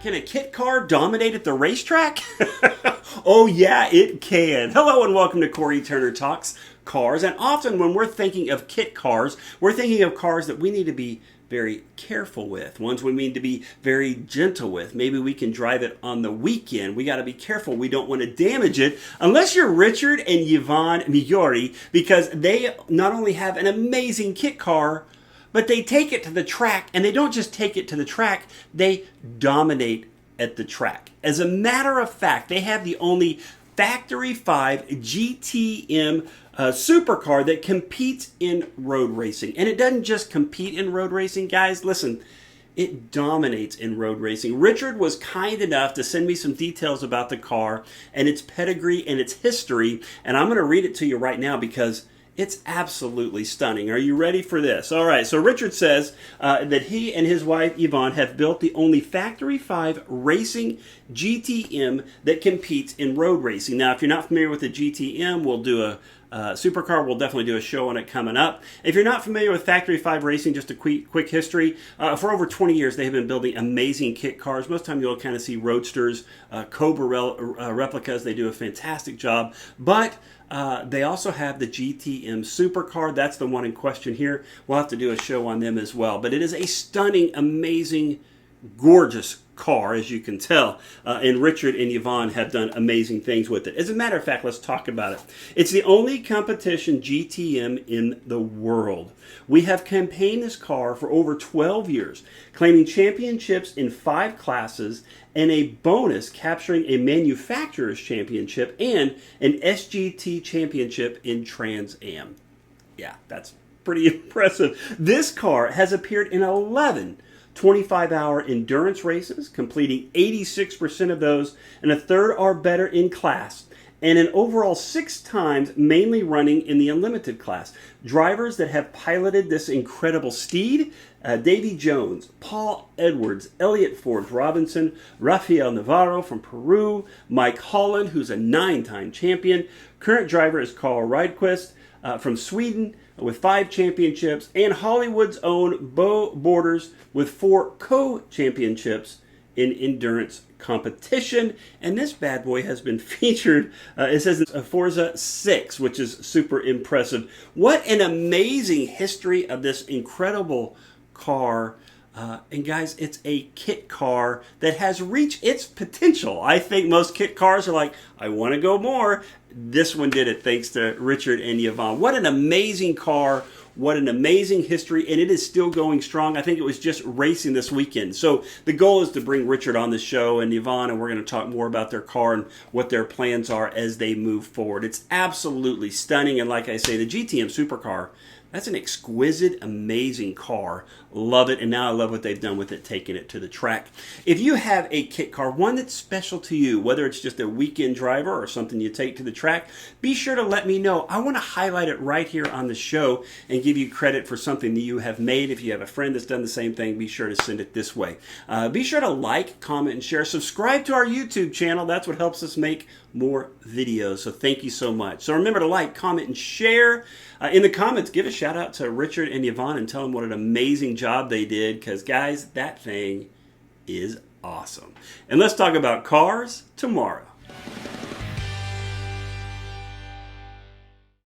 Can a kit car dominate at the racetrack? Oh yeah, it can. Hello and welcome to Cory Turner Talks Cars. And often when we're thinking of kit cars, we're thinking of cars that we need to be very careful with, ones we need to be very gentle with. Maybe we can drive it on the weekend. We got to be careful. We don't want to damage it unless you're Richard and Yvonne Migliori, because they not only have an amazing kit car, but they take it to the track, and they don't just take it to the track, they dominate at the track. As a matter of fact, they have the only Factory 5 GTM supercar that competes in road racing. And it doesn't just compete in road racing, guys. Listen, it dominates in road racing. Richard was kind enough to send me some details about the car and its pedigree and its history, and I'm going to read it to you right now because it's absolutely stunning. Are you ready for this? All right, so Richard says that he and his wife Yvonne have built the only Factory 5 racing GTM that competes in road racing. Now, if you're not familiar with the GTM, we'll do a supercar. We'll definitely do a show on it coming up. If you're not familiar with Factory 5 racing, just a quick history. For over 20 years, they have been building amazing kit cars. Most of the time, you'll kind of see roadsters, Cobra replicas. They do a fantastic job. But they also have the GTM supercar. That's the one in question here. We'll have to do a show on them as well. But it is a stunning, amazing, gorgeous car, as you can tell. And Richard and Yvonne have done amazing things with it. As a matter of fact, let's talk about it. It's the only competition GTM in the world. We have campaigned this car for over 12 years, claiming championships in 5 classes and a bonus capturing a manufacturer's championship and an SGT championship in Trans Am. Yeah, that's pretty impressive. This car has appeared in 11 25-hour endurance races, completing 86% of those, and a third are better in class, and an overall 6 times, mainly running in the unlimited class. Drivers that have piloted this incredible steed: Davy Jones, Paul Edwards, Elliott Forbes-Robinson, Rafael Navarro from Peru, Mike Holland, who's a 9-time champion. Current driver is Carl Rydquist from Sweden, with 5 championships, and Hollywood's own Bo Borders with 4 co-championships in endurance competition. And this bad boy has been featured, it says it's a Forza 6, which is super impressive. What an amazing history of this incredible car. And guys, it's a kit car that has reached its potential. I think most kit cars are like, I want to go more. This one did it thanks to Richard and Yvonne. What an amazing car. What an amazing history, and it is still going strong. I think it was just racing this weekend. So the goal is to bring Richard on the show and Yvonne, and we're going to talk more about their car and what their plans are as they move forward. It's absolutely stunning, and like I say, the GTM supercar, that's an exquisite, amazing car. Love it, and now I love what they've done with it, taking it to the track. If you have a kit car, one that's special to you, whether it's just a weekend driver or something you take to the track, be sure to let me know. I want to highlight it right here on the show and give you credit for something that you have made. If you have a friend that's done the same thing, be sure to send it this way. Be sure to like, comment, and share. Subscribe to our YouTube channel. That's what helps us make more videos. So thank you so much. So remember to like, comment, and share. In the comments, give a shout out to Richard and Yvonne and tell them what an amazing job they did, because guys, that thing is awesome. And let's talk about cars tomorrow.